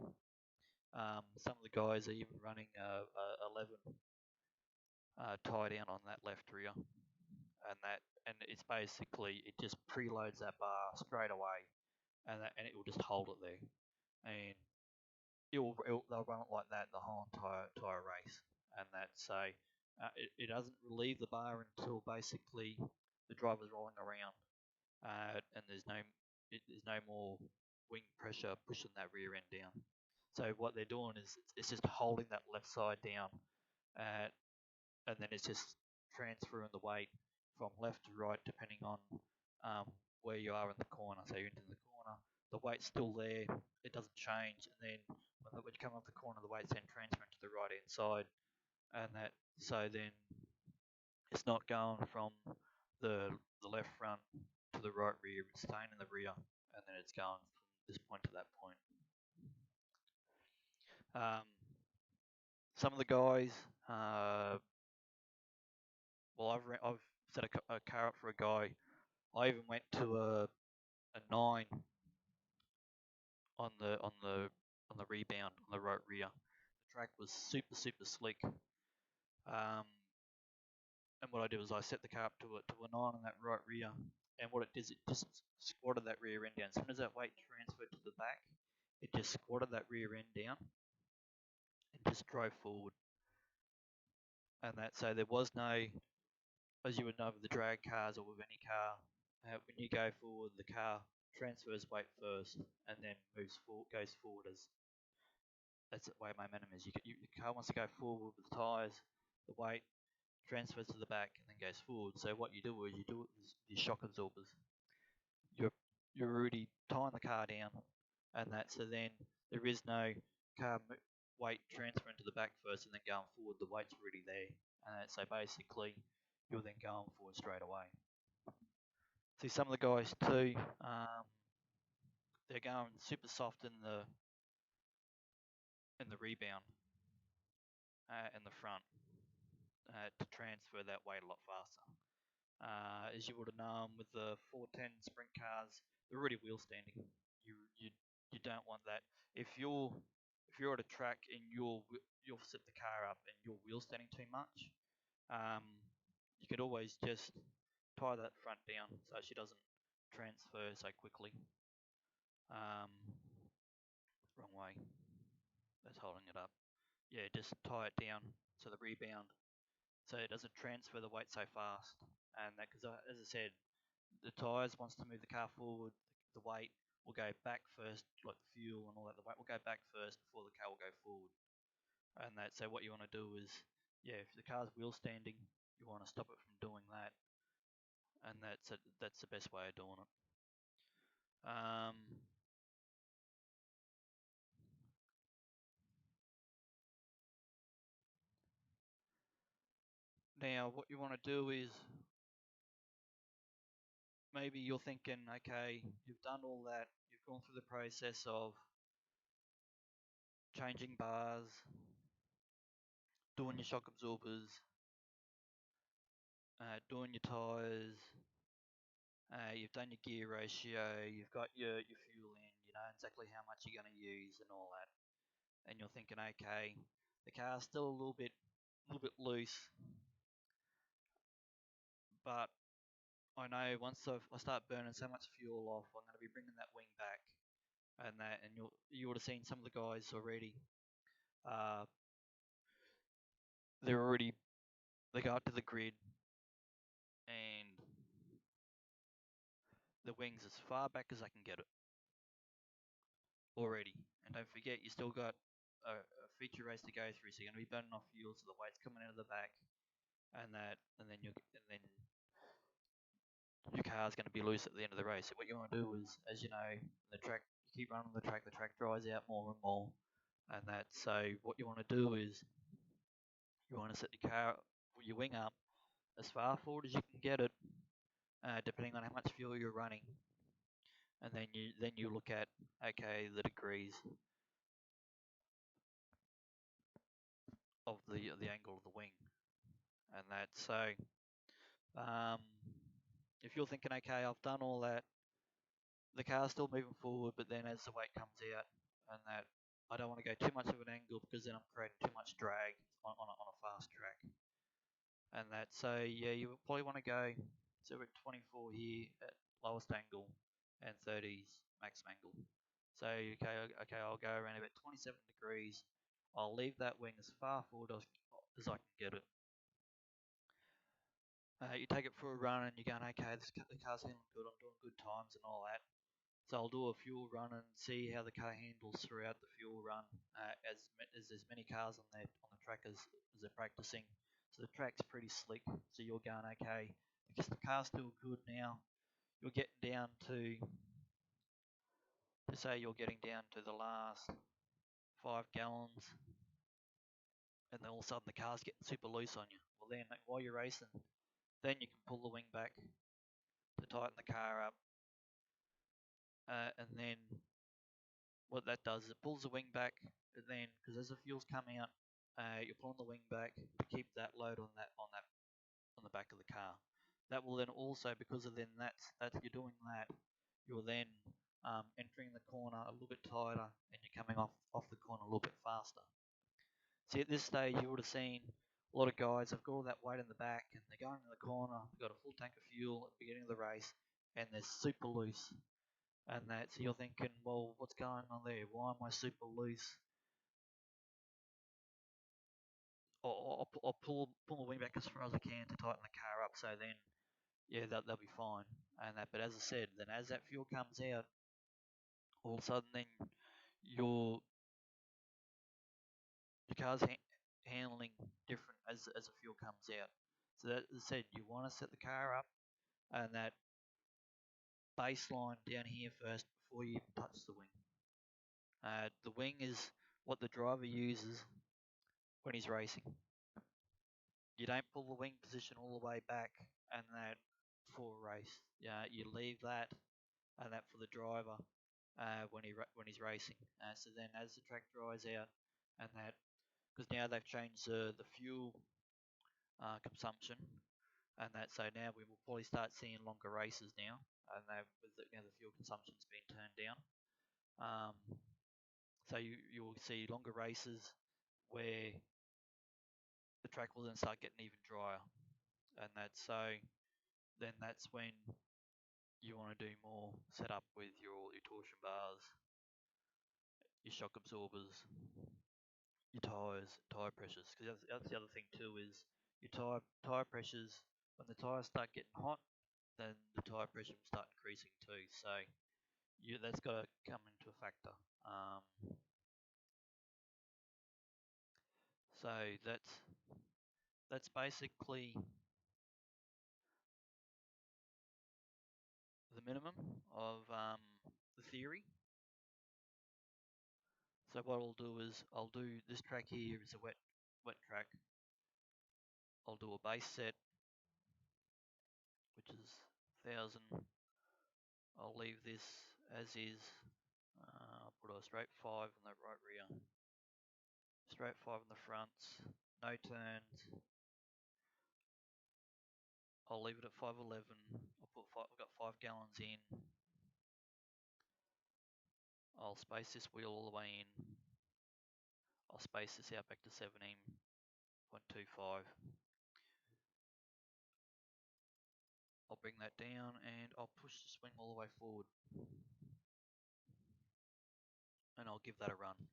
some of the guys are even running 11 tie down on that left rear, and it's basically, it just preloads that bar straight away, and it will just hold it there, and they'll run it like that the whole entire race, and it doesn't relieve the bar until basically the driver's rolling around, and there's no more wing pressure pushing that rear end down. So what they're doing is it's just holding that left side down, uh, and then it's just transferring the weight from left to right depending on where you are in the corner. So you're into the corner, the weight's still there, it doesn't change, and then when you come off the corner, the weight's then transferring to the right hand side, and so then it's not going from the left front to the right rear, it's staying in the rear, and then it's going from this point to that point. Some of the guys, well, I've set a car up for a guy. I even went to a 9 on the rebound on the right rear. The track was super slick. And what I did was I set the car up to a 9 on that right rear, and what it did is it just squatted that rear end down. As soon as that weight transferred to the back, it just squatted that rear end down and just drove forward. And so there was no, as you would know with the drag cars or with any car, when you go forward, the car transfers weight first and then goes forward as that's the way momentum is. Your car wants to go forward with the tyres, the weight transfers to the back and then goes forward. So what you do is you do it with your shock absorbers. You're already tying the car down, and so then there is no car weight transferring to the back first and then going forward. The weight's already there, and so basically you're then going forward straight away. See some of the guys too, they're going super soft in the rebound in the front to transfer that weight a lot faster. As you would have known with the 410 sprint cars, they're already wheel standing. You don't want that. If you're at a track and you'll set the car up and you're wheel standing too much, um, you could always just tie that front down so she doesn't transfer so quickly. Um, wrong way. That's holding it up. Yeah, just tie it down so the rebound, so it doesn't transfer the weight so fast. And that, because as I said, the tyres wants to move the car forward, the weight will go back first, like the fuel and all that. The weight will go back first before the car will go forward. And that, so what you want to do is, yeah, if the car's wheel standing, you want to stop it from doing that, and that's the best way of doing it. Now, what you want to do is, maybe you're thinking, okay, you've done all that, you've gone through the process of changing bars, doing your shock absorbers, doing your tyres, you've done your gear ratio, you've got your fuel in, you know exactly how much you're going to use and all that, and you're thinking, okay, the car's still a little bit loose, but I know once I start burning so much fuel off, I'm going to be bringing that wing back, and you would have seen some of the guys already. Uh, they go up to the grid and the wings as far back as I can get it already. And don't forget, you still got a feature race to go through, so you're going to be burning off fuel, so the weight's coming out of the back, and then your car's going to be loose at the end of the race. So what you want to do is, as you know, the track, you keep running the track dries out more and more, and that. So what you want to do is, you want to set your wing up as far forward as you can get it, depending on how much fuel you're running, and then you look at, okay, the degrees of the angle of the wing, and that. So um, if you're thinking, okay, I've done all that, the car's still moving forward, but then as the weight comes out, and that, I don't want to go too much of an angle because then I'm creating too much drag on a fast track, and that. So yeah, you would probably want to go, so we're at 24 here at lowest angle and 30s max angle. So okay, I'll go around about 27 degrees. I'll leave that wing as far forward as I can get it. You take it for a run and you're going, okay, the car's handling good, I'm doing good times and all that. So I'll do a fuel run and see how the car handles throughout the fuel run, as there's many cars on the track as they're practicing. So the track's pretty slick. So you're going, okay, because the car's still good now. You're getting down to say you're getting down to the last 5 gallons, and then all of a sudden the car's getting super loose on you. Well, then while you're racing, then you can pull the wing back to tighten the car up, and then what that does is it pulls the wing back, and then because as the fuel's coming out, you're pulling the wing back to keep that load on the back of the car. That will then also, because of then that's you're doing that, you're then entering the corner a little bit tighter, and you're coming off the corner a little bit faster. See, at this stage, you would have seen a lot of guys have got all that weight in the back, and they're going in the corner, they've got a full tank of fuel at the beginning of the race, and they're super loose. And that, so you're thinking, well, what's going on there? Why am I super loose? I'll pull my wing back as far as I can to tighten the car up, so then, yeah, they'll be fine. And that, but as I said, then as that fuel comes out, all of a sudden, then your car's handling different as the fuel comes out. So that, as I said, you want to set the car up and that baseline down here first before you even touch the wing. The wing is what the driver uses when he's racing. You don't pull the wing position all the way back and that for a race. You leave that and that for the driver when he's racing. So then as the track dries out and that, because now they've changed the fuel consumption and that, so now we will probably start seeing longer races now, and with the fuel consumption's been turned down. So you will see longer races where the track will then start getting even drier, and that's when you want to do more setup with your torsion bars, your shock absorbers, your tyre pressures. Because that's the other thing too, is your tyre pressures. When the tyres start getting hot, then the tyre pressure will start increasing too. So that's got to come into a factor. So that's basically the minimum of the theory. So what I'll do is I'll do this track here is a wet track. I'll do a base set, which is 1000. I'll leave this as is. I'll put a straight 5 in the right rear, straight 5 in the front, no turns. I'll leave it at 511. I've got 5 gallons in. I'll space this wheel all the way in. I'll space this out back to 17.25. I'll bring that down and I'll push the swing all the way forward. And I'll give that a run.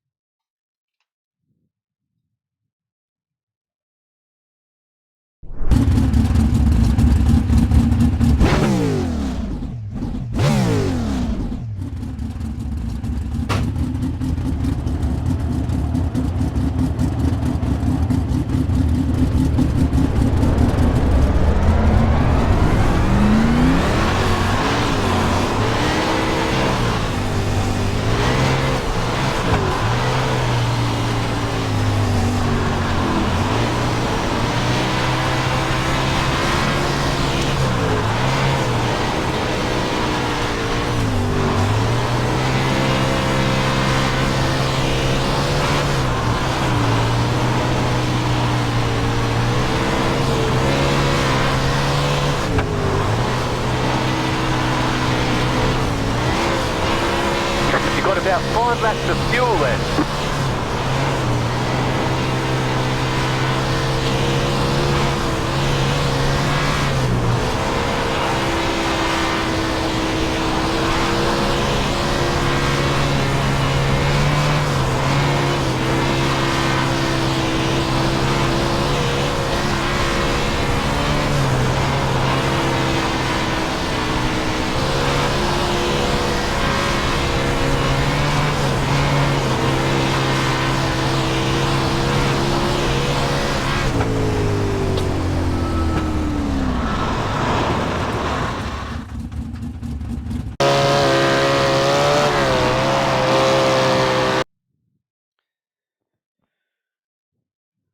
You've got about 5 laps of fuel left.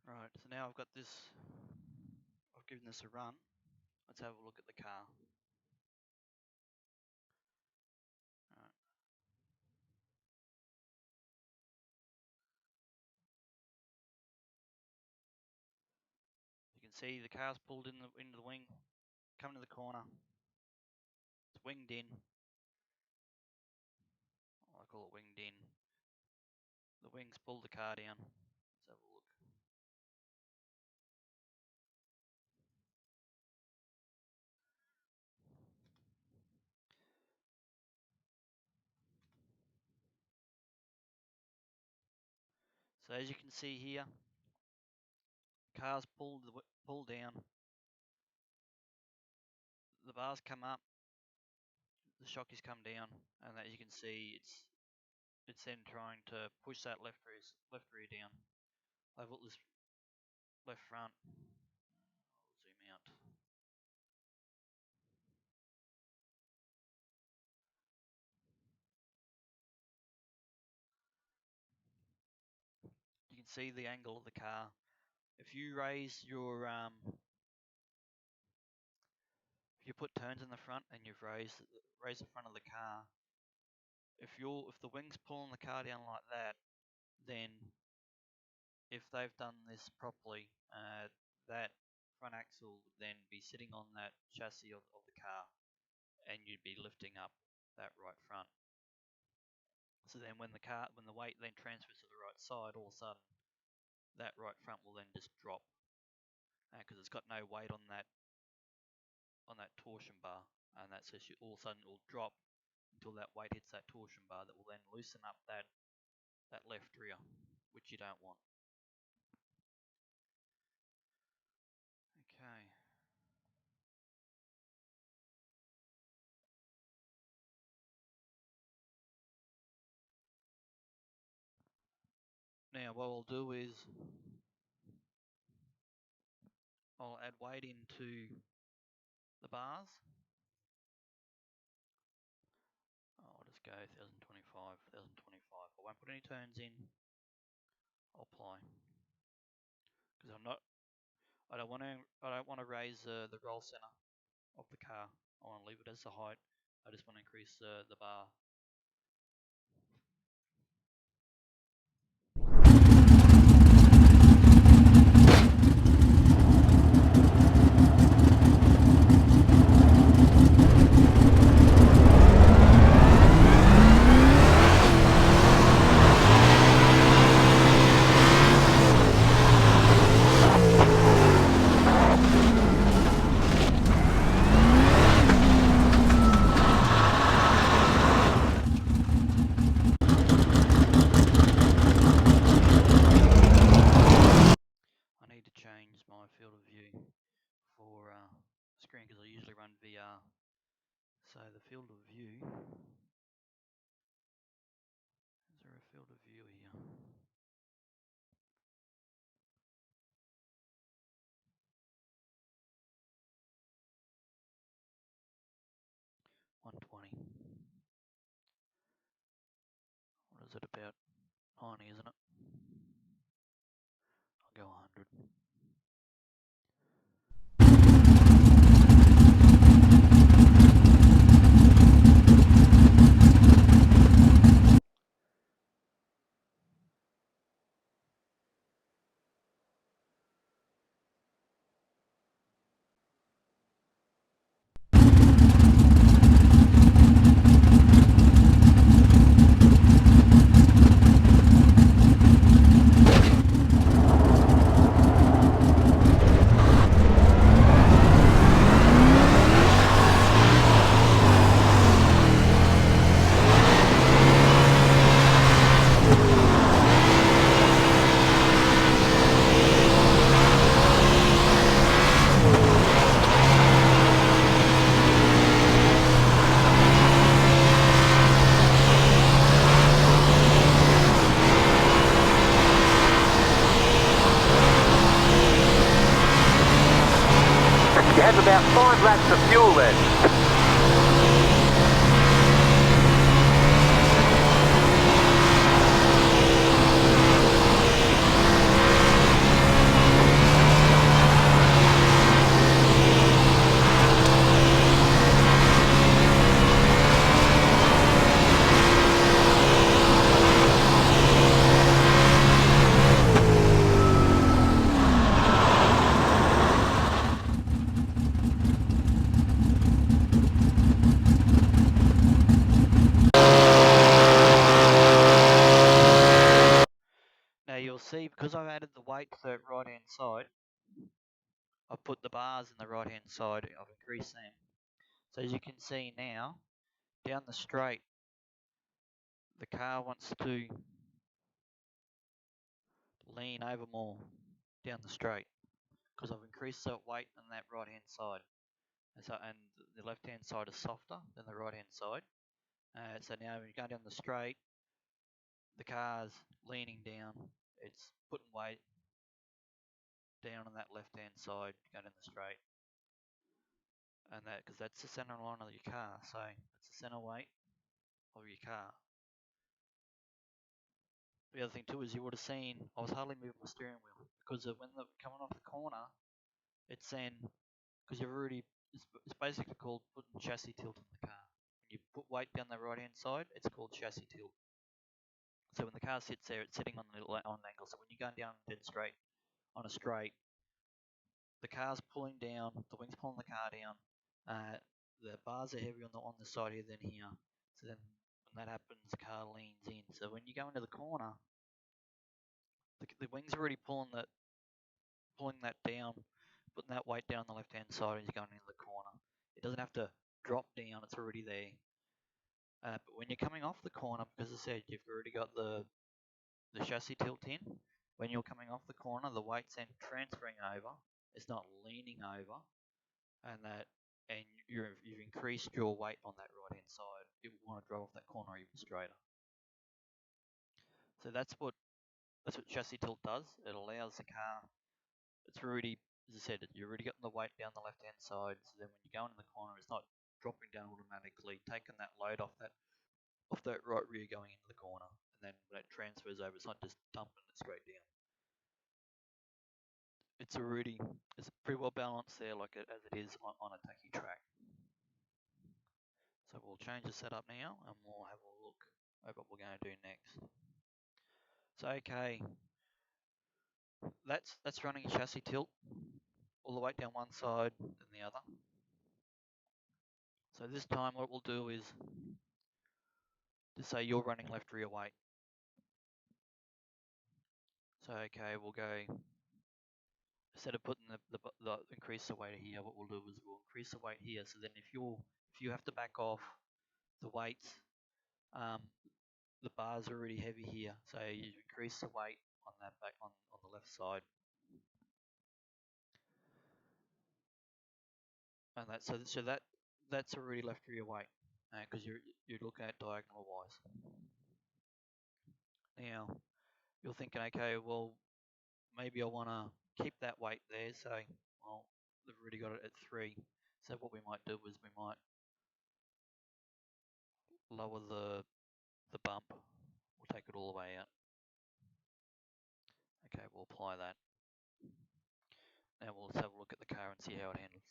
Right, so now I've got this, I've given this a run. Let's have a look at the car. Right. You can see the car's pulled into the wing, coming to the corner. It's winged in. I call it winged in. The wings pulled the car down. Let's have a look. So as you can see here, car's pulled down. The bars come up. The shock has come down, and as you can see, it's then trying to push that left rear down. I've got this left front. I'll zoom out. You can see the angle of the car. If you raise your you put turns in the front and you've raised the front of the car, if the wing's pulling the car down like that, then if they've done this properly, that front axle would then be sitting on that chassis of the car, and you'd be lifting up that right front. So then when the weight then transfers to the right side, all of a sudden that right front will then just drop, because it's got no weight on that torsion bar, and that's just all of a sudden it will drop until that weight hits that torsion bar, that will then loosen up that left rear, which you don't want. Okay. Now what I'll do is I'll add weight into the bars. I'll just go 1025, 1025. I won't put any turns in. I'll apply, because I don't want to raise the roll center of the car. I want to leave it as the height. I just want to increase the bar. Change my field of view for screen, because I usually run VR. So the field of view, is there a field of view here? $120. What is it, about 90, isn't it? I'll go 100. You have about 5 laps of fuel left. You'll see, because I've added the weight to the right hand side, I've put the bars in the right hand side, I've increased them. So as you can see now, down the straight, the car wants to lean over more down the straight, because I've increased the weight on that right hand side. And the left hand side is softer than the right hand side. So now when you go down the straight, the car's leaning down, it's putting weight down on that left hand side going down the straight, and because that's the center line of your car, so it's the center weight of your car. The other thing too is you would have seen I was hardly moving my steering wheel, because when coming off the corner, it's then, because you've already it's basically called putting chassis tilt in the car. When you put weight down the right hand side, it's called chassis tilt. So when the car sits there, it's sitting on an angle. So when you're going down dead straight on a straight, the car's pulling down, the wing's pulling the car down. The bars are heavier on the side here than here. So then when that happens, the car leans in. So when you go into the corner, the wings are already pulling that down, putting that weight down on the left hand side as you're going into the corner. It doesn't have to drop down; it's already there. But when you're coming off the corner, because I said you've already got the chassis tilt in, when you're coming off the corner, the weight's then transferring over. It's not leaning over, and you've increased your weight on that right hand side. You want to drive off that corner even straighter. So that's what chassis tilt does. It allows the car. It's already, as I said, you're already getting the weight down the left hand side. So then when you go into the corner, it's not dropping down automatically, taking that load off that right rear going into the corner, and then when it transfers over, it's not just dumping it straight down. It's pretty well balanced there, like as it is on a tacky track. So we'll change the setup now, and we'll have a look at what we're going to do next. So okay, that's running chassis tilt, all the weight down one side and the other. So this time what we'll do is to say you're running left rear weight. So okay, we'll go, instead of putting the increase the weight here, what we'll do is we'll increase the weight here. So then if you have to back off the weights, the bars are already heavy here. So you increase the weight on that back on the left side. And that's already left rear weight, because you're looking at diagonal wise. Now you're thinking, okay, well maybe I want to keep that weight there. So well, they've already got it at 3. So what we might do is we might lower the bump. We'll take it all the way out. Okay, we'll apply that. Now we'll have a look at the car and see how it handles.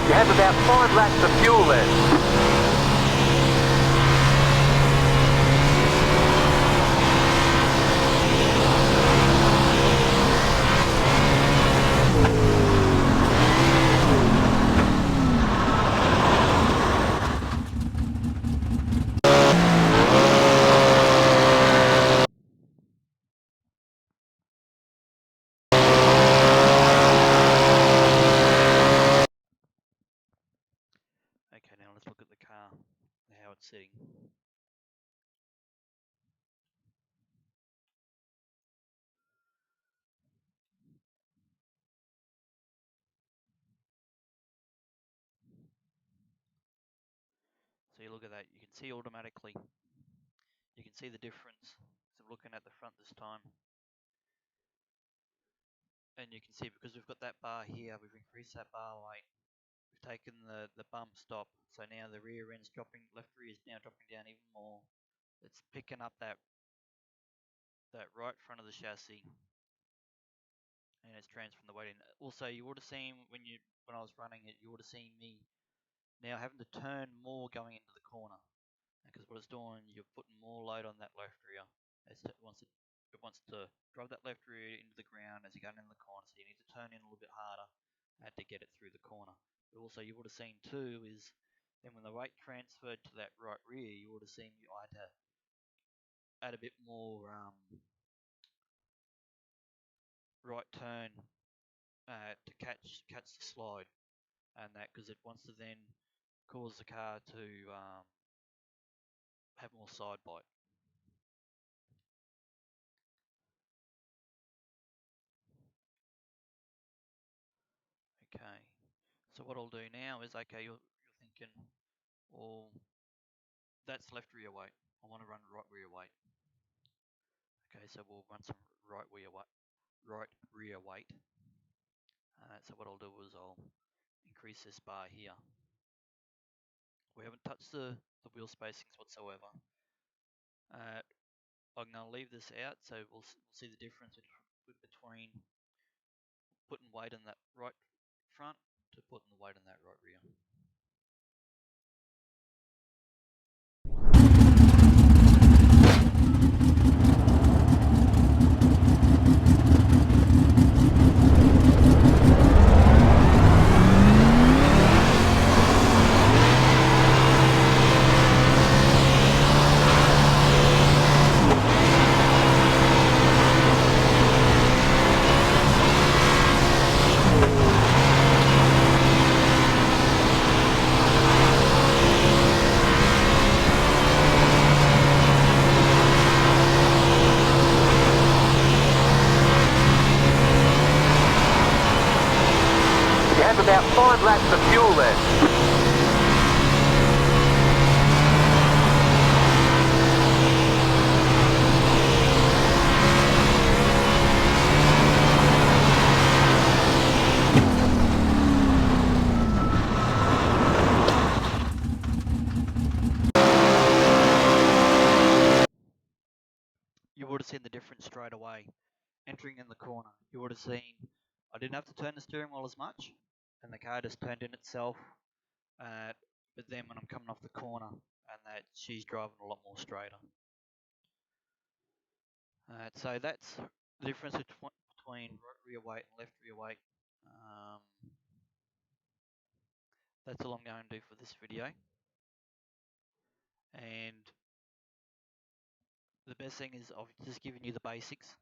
You have about 5 laps of fuel left. Okay, now let's look at the car and how it's sitting. So you look at that, you can see automatically, you can see the difference. So looking at the front this time, and you can see because we've got that bar here, we've increased that bar weight. We've taken the bump stop, so now the rear end's dropping, left rear is now dropping down even more. It's picking up that right front of the chassis, and it's transferring the weight in. Also, you would have seen when I was running it, you would have seen me now having to turn more going into the corner, because what it's doing, you're putting more load on that left rear. It wants to drive that left rear into the ground as you're going into the corner, so you need to turn in a little bit harder to get it through the corner. But also, you would have seen too is then when the weight transferred to that right rear, you would have seen I had to add a bit more right turn to catch the slide, and that because it wants to then cause the car to more side bite. Okay, so what I'll do now is, okay, you're thinking, well, that's left rear weight. I want to run right rear weight. Okay, so we'll run some right rear weight. So what I'll do is I'll increase this bar here. We haven't touched the wheel spacings whatsoever. I'm going to leave this out, so we'll see the difference between putting weight in that right front to putting the weight in that right rear. You have about 5 laps of fuel left. You would have seen the difference straight away. Entering in the corner, you would have seen I didn't have to turn the steering wheel as much, and the car just turned in itself. But then when I'm coming off the corner, and that she's driving a lot more straighter. So that's the difference between right rear weight and left rear weight. That's all I'm going to do for this video. And the best thing is I've just given you the basics.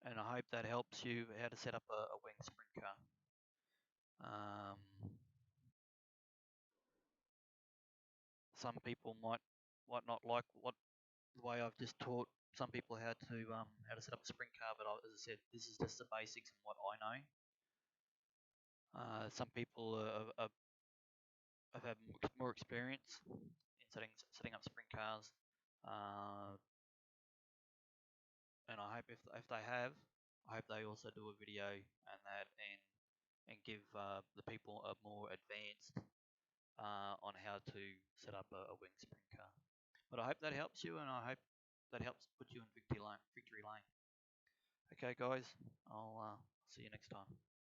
And I hope that helps you how to set up a winged sprint car. Some people might not like the way I've just taught some people how to set up a sprint car, but as I said, this is just the basics and what I know. Some people have had more experience in setting up sprint cars, and I hope if they have, I hope they also do a video and give the people a more advanced on how to set up a winged sprint car. But I hope that helps you, and I hope that helps put you in victory lane. Okay, guys, I'll see you next time.